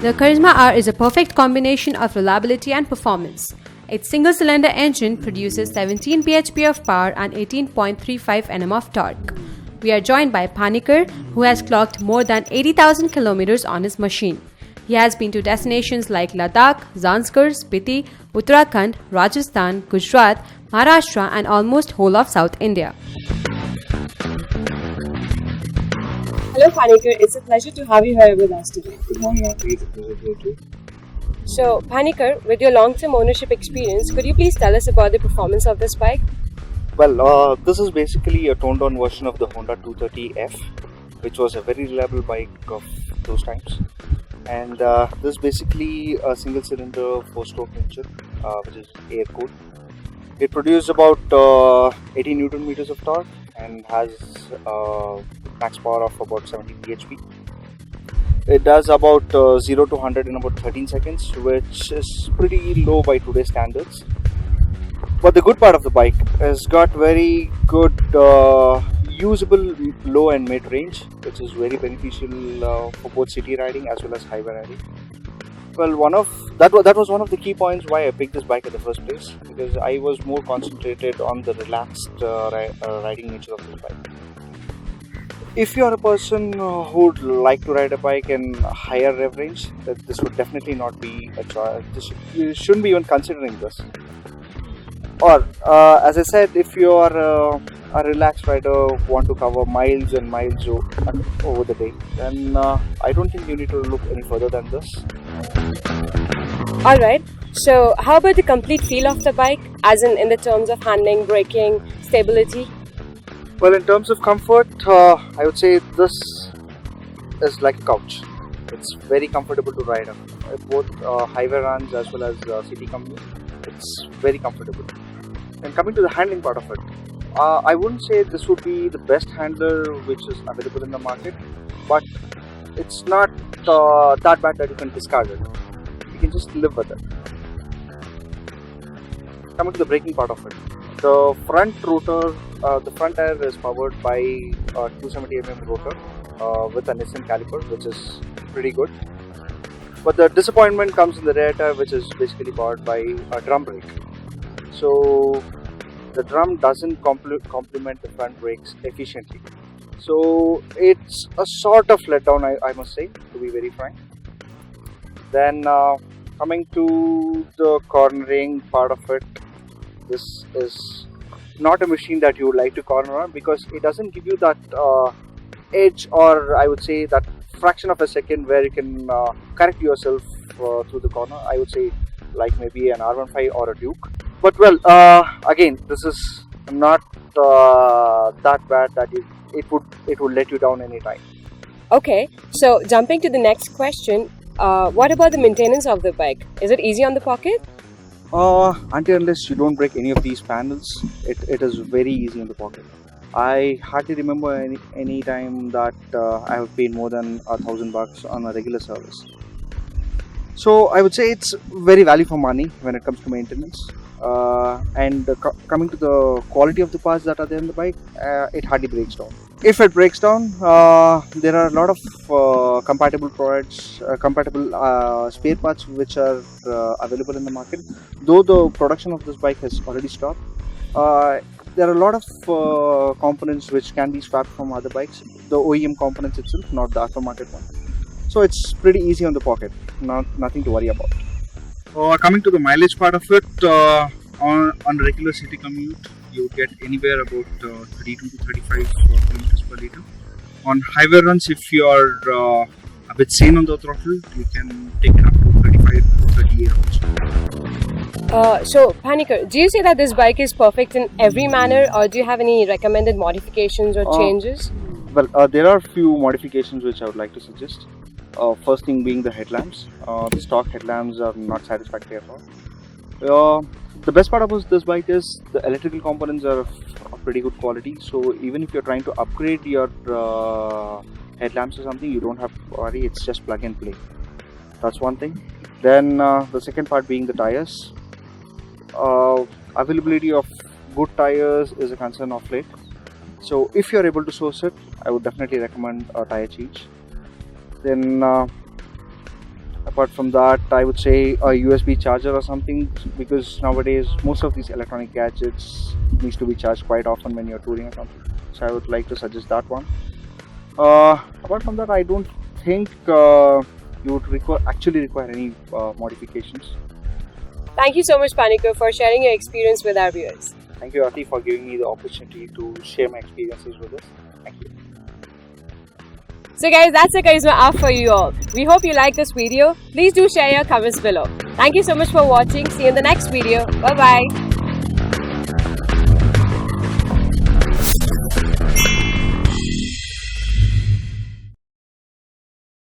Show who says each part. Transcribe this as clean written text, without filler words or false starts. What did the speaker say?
Speaker 1: The Karizma R is a perfect combination of reliability and performance. Its single-cylinder engine produces 17 bhp of power and 18.35 Nm of torque. We are joined by Phanikar, who has clocked more than 80,000 kilometers on his machine. He has been to destinations like Ladakh, Zanskar, Spiti, Uttarakhand, Rajasthan, Gujarat, Maharashtra and almost whole of South India.
Speaker 2: Hello Phanikar, it's a pleasure to have you here with us today.
Speaker 3: Good morning, Auntie. It's a pleasure to meet you.
Speaker 2: So Phanikar, with your long-term ownership experience, could you please tell us about the performance of this bike?
Speaker 3: Well, this is basically a toned-down version of the Honda 230F, which was a very reliable bike of those times. And this is basically a single-cylinder 4-stroke engine, which is air-cooled. It produced about 80 Newton meters of torque and has max power of about 70 bhp. It does about 0 to 100 in about 13 seconds, which is pretty low by today's standards. But the good part of the bike has got very good usable low and mid range, which is very beneficial for both city riding as well as highway riding. Well, that was one of the key points why I picked this bike in the first place, because I was more concentrated on the relaxed riding nature of this bike. If you are a person who would like to ride a bike in higher rev range, this would definitely not be a choice. You shouldn't be even considering this. Or, as I said, if you are a relaxed rider, want to cover miles and miles over the day, then I don't think you need to look any further than this.
Speaker 2: Alright, so how about the complete feel of the bike, as in the terms of handling, braking, stability?
Speaker 3: Well, in terms of comfort, I would say this is like a couch. It's very comfortable to ride on. Both highway runs as well as city commute, it's very comfortable. And coming to the handling part of it, I wouldn't say this would be the best handler which is available in the market, but it's not that bad that you can discard it. You can just live with it. Coming to the braking part of it, the front rotor, the front tire is powered by a 270mm rotor with a Nissan caliper, which is pretty good. But the disappointment comes in the rear tire, which is basically powered by a drum brake. So the drum doesn't complement the front brakes efficiently. So it's a sort of letdown, I must say, to be very frank. Then coming to the cornering part of it, this is not a machine that you would like to corner on, because it doesn't give you that edge, or I would say that fraction of a second where you can correct yourself through the corner. I would say like maybe an R15 or a Duke. But well, again, this is not that bad that it would let you down anytime.
Speaker 2: Okay, so jumping to the next question, what about the maintenance of the bike? Is it easy on the pocket?
Speaker 3: Until unless you don't break any of these panels, it is very easy in the pocket. I hardly remember any time that I have paid more than $1,000 on a regular service. So I would say it's very value for money when it comes to maintenance. And coming to the quality of the parts that are there in the bike, it hardly breaks down. If it breaks down, there are a lot of compatible products, spare parts which are available in the market. Though the production of this bike has already stopped, there are a lot of components which can be swapped from other bikes. The OEM components itself, not the aftermarket one. So it's pretty easy on the pocket, nothing to worry about. Coming to the mileage part of it, on regular city commute, you would get anywhere about 32 to 35 kilometers per liter. On highway runs, if you are a bit sane on the throttle, you can take it up to 35 to 38 also.
Speaker 2: So Phanikar, do you say that this bike is perfect in every manner, or do you have any recommended modifications or changes?
Speaker 3: Well, there are few modifications which I would like to suggest. First thing being the headlamps. The stock headlamps are not satisfactory at all. The best part about this bike is the electrical components are of pretty good quality. So even if you're trying to upgrade your headlamps or something, you don't have to worry. It's just plug and play. That's one thing. Then the second part being the tires. Availability of good tires is a concern of late. So if you're able to source it, I would definitely recommend a tire change. Then Apart from that, I would say a USB charger or something, because nowadays most of these electronic gadgets needs to be charged quite often when you're touring or something. So I would like to suggest that one. Apart from that, I don't think you would actually require any modifications.
Speaker 2: Thank you so much, Phanikar, for sharing your experience with our viewers.
Speaker 3: Thank you, Ati, for giving me the opportunity to share my experiences with us. Thank you.
Speaker 2: So guys, that's the Karizma R for you all. We hope you like this video. Please do share your comments below. Thank you so much for watching. See you in the next video. Bye-bye.